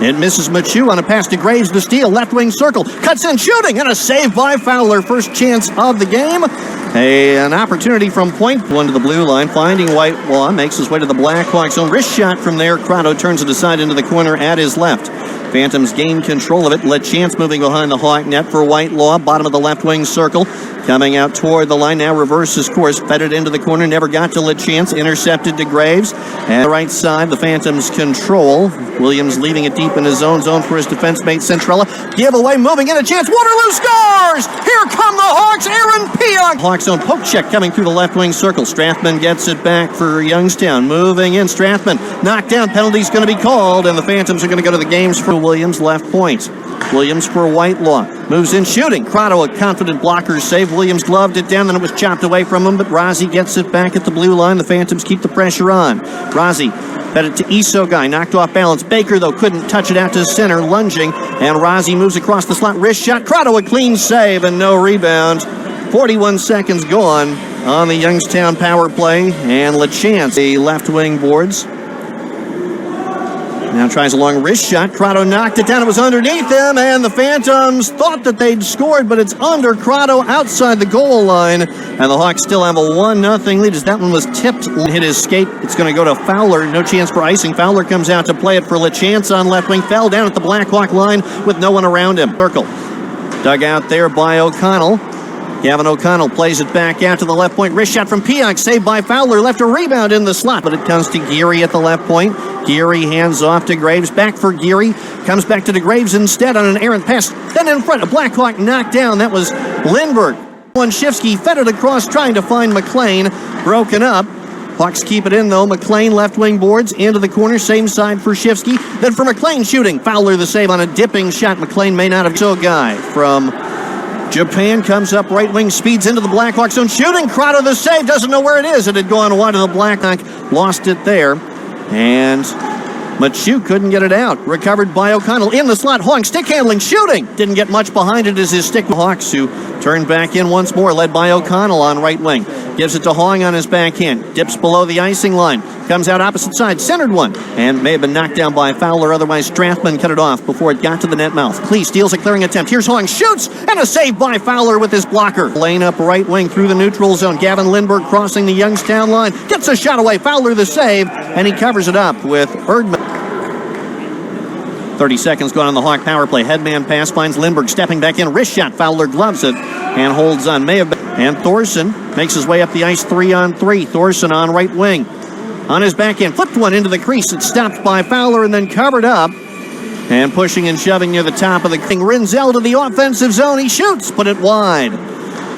It misses Machu on a pass to Graves. The steal, left wing circle, cuts in, shooting, and a save by Fowler. First chance of the game. An opportunity from point, one to the blue line, finding Whitelaw, makes his way to the Blackhawks' own wrist shot from there. Croteau turns it aside into the corner at his left. Phantoms gain control of it. LeChance moving behind the Hawk net for Whitelaw, bottom of the left wing circle. Coming out toward the line, now reverses course, fed it into the corner, never got to LeChance, intercepted to Graves. And the right side, the Phantoms control. Williams leaving it deep in his own zone for his defense mate, Centrella. Give away, moving in, a chance, Waterloo scores! Here come the Hawks, Aaron Pionk! Hawks' own poke check coming through the left wing circle. Strathman gets it back for Youngstown. Moving in, Strathman, knocked down, penalty's going to be called, and the Phantoms are going to go to the games for Williams, left point. Williams for Whitelaw. Moves in, shooting. Croteau, a confident blocker save. Williams gloved it down, then it was chopped away from him, but Rossi gets it back at the blue line. The Phantoms keep the pressure on. Rossi fed it to ECAC, knocked off balance. Baker, though, couldn't touch it out to center, lunging, and Rossi moves across the slot. Wrist shot. Croteau, a clean save and no rebound. 41 seconds gone on the Youngstown power play, and LeChance, the left wing boards. Now tries a long wrist shot. Croteau knocked it down. It was underneath him, and the Phantoms thought that they'd scored, but it's under Croteau outside the goal line, and the Hawks still have a 1-0 lead as that one was tipped. Hit his skate. It's going to go to Fowler. No chance for icing. Fowler comes out to play it for LeChance on left wing. Fell down at the Blackhawk line with no one around him. Circle. Dug out there by O'Connell. Gavin O'Connell plays it back out to the left point. Wrist shot from Pionk, saved by Fowler. Left a rebound in the slot, but it comes to Geary at the left point. Geary hands off to Graves. Back for Geary. Comes back to the Graves instead on an errant pass. Then in front, a Blackhawk knocked down. That was Lindbergh. Shifsky fed it across, trying to find McLean. Broken up. Hawks keep it in, though. McLean left wing boards into the corner. Same side for Shifsky. Then for McLean shooting. Fowler the save on a dipping shot. McLean may not have. So guy from Japan comes up right wing, speeds into the Blackhawks zone, shooting. Croteau the save, doesn't know where it is. It had gone wide of the Blackhawk, lost it there. And Machu couldn't get it out. Recovered by O'Connell in the slot. Hong stick handling, shooting. Didn't get much behind it as his stick. Hawks who turned back in once more, led by O'Connell on right wing. Gives it to Hong on his backhand. Dips below the icing line. Comes out opposite side, centered one. And may have been knocked down by Fowler. Otherwise, Strathman cut it off before it got to the net mouth. Klee steals a clearing attempt. Here's Hong, shoots, and a save by Fowler with his blocker. Lane up right wing through the neutral zone. Gavin Lindbergh crossing the Youngstown line. Gets a shot away. Fowler the save, and he covers it up with Erdman. 30 seconds gone on the Hawk power play. Headman pass finds Lindbergh stepping back in. Wrist shot. Fowler gloves it and holds on. May have been. And Thorson makes his way up the ice 3-on-3. Thorson on right wing. On his backhand. Flipped one into the crease. It's stopped by Fowler and then covered up. And pushing and shoving near the top of the ring. Rinzel to the offensive zone. He shoots. Put it wide.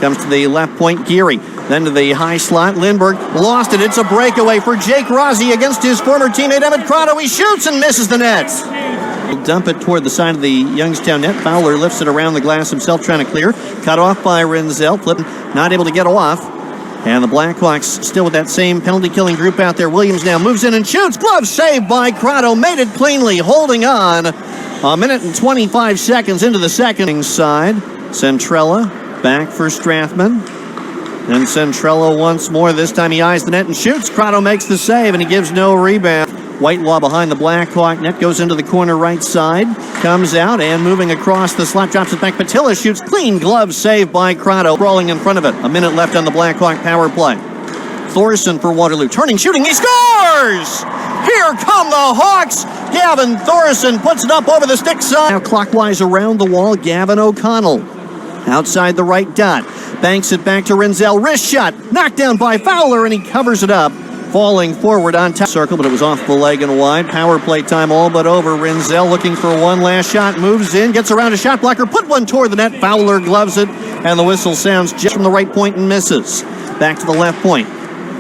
Comes to the left point. Geary. Then to the high slot. Lindbergh lost it. It's a breakaway for Jake Rossi against his former teammate Emmett Croteau. He shoots and misses the net. Dump it toward the side of the Youngstown net. Fowler lifts it around the glass himself, trying to clear. Cut off by Rinzel. Flipping, not able to get off. And the Blackhawks still with that same penalty-killing group out there. Williams now moves in and shoots. Glove saved by Croteau. Made it cleanly, holding on. A minute and 25 seconds into the second side. Centrella back for Strathman. And Centrella once more. This time he eyes the net and shoots. Croteau makes the save, and he gives no rebound. Whitelaw behind the Blackhawk net, goes into the corner right side, comes out and moving across the slot, drops it back. Patilla shoots, clean glove save by Croteau, crawling in front of it. A minute left on the Blackhawk power play. Thorson for Waterloo, turning, shooting, he scores! Here come the Hawks! Gavin Thorson puts it up over the stick side. Now clockwise around the wall, Gavin O'Connell. Outside the right dot, banks it back to Rinzel, wrist shot, knocked down by Fowler, and he covers it up. Falling forward on top circle, but it was off the leg and wide. Power play time all but over. Rinzel looking for one last shot, moves in, gets around a shot blocker, put one toward the net. Fowler gloves it, and the whistle sounds just from the right point and misses. Back to the left point.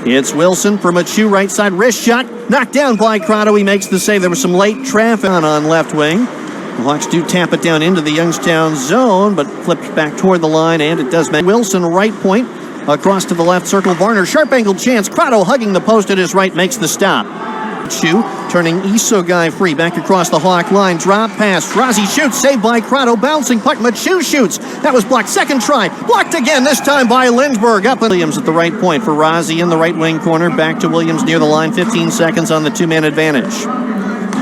It's Wilson for Machu, right side, wrist shot, knocked down by Croteau. He makes the save. There was some late traffic on left wing. The Hawks do tap it down into the Youngstown zone, but flips back toward the line, and it does make Wilson right point. Across to the left circle, Varner, sharp angled chance. Croteau hugging the post at his right, makes the stop. Chu turning Iso free, back across the Hawk line, drop pass. Rossi shoots, saved by Croteau, bouncing puck. Machu shoots. That was blocked. Second try, blocked again, this time by Lindbergh. Up Williams at the right point for Rossi in the right wing corner. Back to Williams near the line, 15 seconds on the two-man advantage.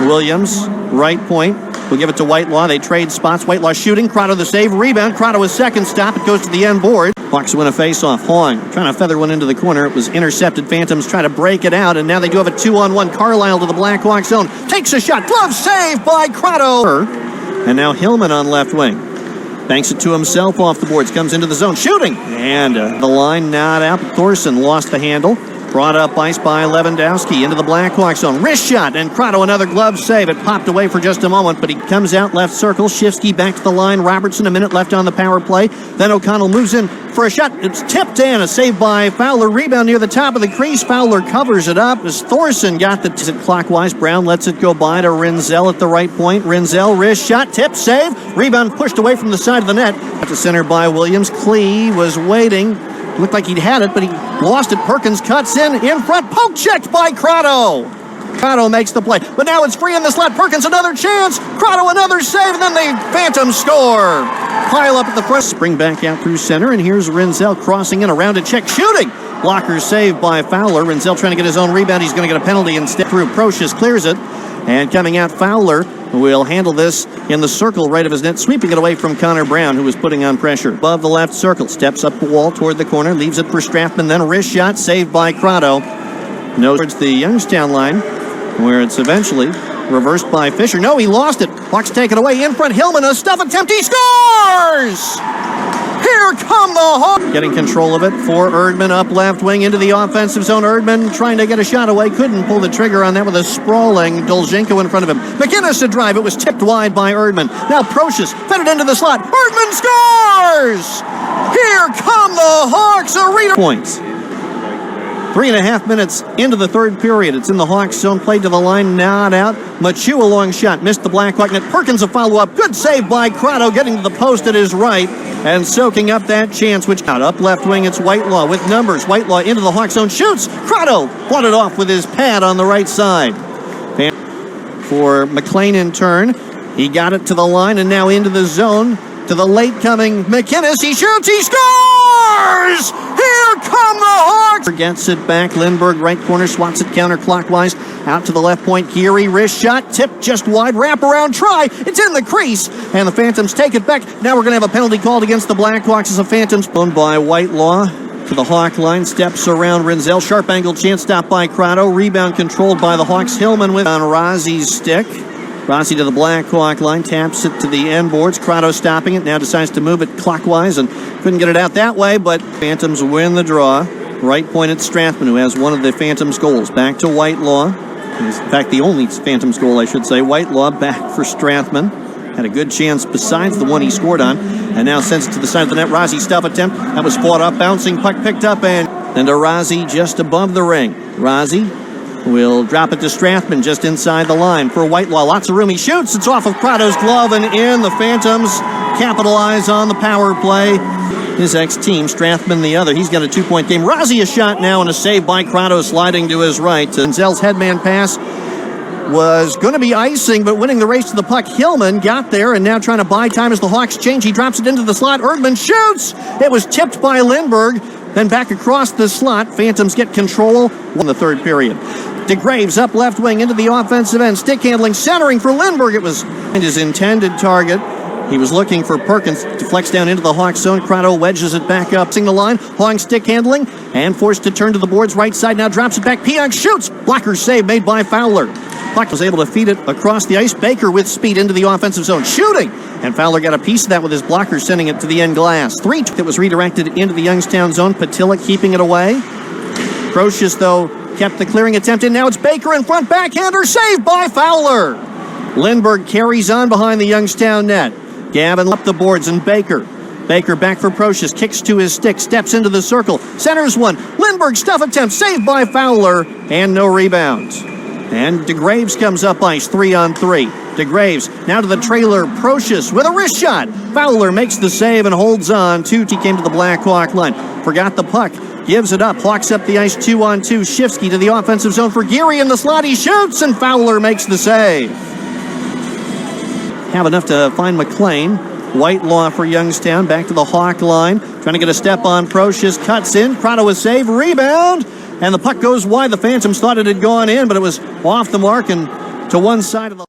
Williams, right point. will give it to Whitelaw. They trade spots. Whitelaw shooting. Croteau the save. Rebound. Croteau a second stop. It goes to the end board. Hawks win a face-off. Hong trying to feather one into the corner. It was intercepted. Phantoms try to break it out, and now they do have a 2-on-1. Carlisle to the Blackhawks zone. Takes a shot. Glove save by Croteau. And now Hillman on left wing. Banks it to himself off the boards. Comes into the zone. Shooting. And the line not out. Thorson lost the handle. Brought up ice by Lewandowski into the Blackhawks zone. Wrist shot, and Croteau another glove save. It popped away for just a moment, but he comes out left circle. Shifsky back to the line. Robertson, a minute left on the power play. Then O'Connell moves in for a shot. It's tipped in. A save by Fowler. Rebound near the top of the crease. Fowler covers it up as Thorson got the clockwise. Brown lets it go by to Rinzel at the right point. Rinzel, wrist shot, tip, save. Rebound pushed away from the side of the net. At the center by Williams. Klee was waiting. Looked like he'd had it, but he lost it. Perkins cuts in front. Poke checked by Croteau. Croteau makes the play, but now it's free in the slot. Perkins another chance. Croteau another save, and then the Phantoms score. Pile up at the front. Spring back out through center, and here's Rinzel crossing in around a check shooting. Blocker saved by Fowler. Rinzel trying to get his own rebound. He's going to get a penalty instead. Through Procius clears it, and coming out Fowler will handle this in the circle right of his net, sweeping it away from Connor Brown, who was putting on pressure. Above the left circle, steps up the wall toward the corner, leaves it for Strathman, then a wrist shot, saved by Croteau. No, towards the Youngstown line, where it's eventually reversed by Fisher. No, he lost it. Hawks take it away. In front, Hillman, a stuff attempt. He scores! Here come the Hawks. Getting control of it for Erdman up left wing into the offensive zone. Erdman trying to get a shot away. Couldn't pull the trigger on that with a sprawling Dolzhenko in front of him. McInnes to drive. It was tipped wide by Erdman. Now Procius fed it into the slot. Erdman scores! Here come the Hawks. Arena points. 3.5 minutes into the third period. It's in the Hawks zone. Played to the line, not out. Machu a long shot. Missed the Blackhawk net. Perkins a follow-up. Good save by Croteau, getting to the post at his right and soaking up that chance, which out up left wing. It's Whitelaw with numbers. Whitelaw into the Hawks zone. Shoots. Croteau fought it off with his pad on the right side. For McLean in turn. He got it to the line and now into the zone. To the late coming McInnes. He shoots. He scores! Here come the Hawks! Gets it back. Lindbergh, right corner, swats it counterclockwise. Out to the left point. Geary, wrist shot. Tipped just wide. Wraparound try. It's in the crease. And the Phantoms take it back. Now we're going to have a penalty called against the Blackhawks as the Phantoms. Owned by Whitelaw. To the Hawk line. Steps around Rinzel. Sharp angle chance stop by Croteau. Rebound controlled by the Hawks. Hillman with on Rossi's stick. Rossi to the Blackhawk line, taps it to the end boards. Croteau stopping it, now decides to move it clockwise and couldn't get it out that way, but Phantoms win the draw. Right point at Strathman, who has one of the Phantoms' goals. Back to Whitelaw. In fact, the only Phantoms goal, I should say. Whitelaw back for Strathman. Had a good chance besides the one he scored on. And now sends it to the side of the net. Rossi stuff attempt. That was fought up, bouncing puck picked up, and then to Rossi just above the ring. Rossi will drop it to Strathman just inside the line for Whitelaw. Lots of room. He shoots. It's off of Croteau's glove and in. The Phantoms capitalize on the power play. His ex-team, Strathman the other. He's got a 2-point game. Rossi a shot now and a save by Croteau sliding to his right. Rinzel's headman pass was going to be icing, but winning the race to the puck. Hillman got there and now trying to buy time as the Hawks change. He drops it into the slot. Erdman shoots. It was tipped by Lindbergh. Then back across the slot. Phantoms get control in the third period. DeGraves up left wing into the offensive end. Stick handling, centering for Lindbergh. It was his intended target. He was looking for Perkins to flex down into the Hawks zone. Croteau wedges it back up. Seeing the line. Hong stick handling and forced to turn to the boards right side. Now drops it back. Pionk shoots. Blocker save made by Fowler. Puck was able to feed it across the ice. Baker with speed into the offensive zone. Shooting. And Fowler got a piece of that with his blocker, sending it to the end glass. 3 that was redirected into the Youngstown zone. Patilla keeping it away. Procius, though, kept the clearing attempt in. Now it's Baker in front. Backhander saved by Fowler. Lindbergh carries on behind the Youngstown net. Gavin up the boards and Baker. Baker back for Procius. Kicks to his stick. Steps into the circle. Centers one. Lindbergh stuff attempt saved by Fowler. And no rebound. And DeGraves comes up ice. 3-on-3. DeGraves now to the trailer. Procius with a wrist shot. Fowler makes the save and holds on. He came to the Blackhawk line. Forgot the puck. Gives it up. Hawks up the ice. 2-on-2. Shifsky to the offensive zone for Geary in the slot. He shoots and Fowler makes the save. Have enough to find McLean. Whitelaw for Youngstown. Back to the Hawk line. Trying to get a step on Procius. Cuts in. Croteau a save. Rebound. And the puck goes wide. The Phantoms thought it had gone in, but it was off the mark and to one side of the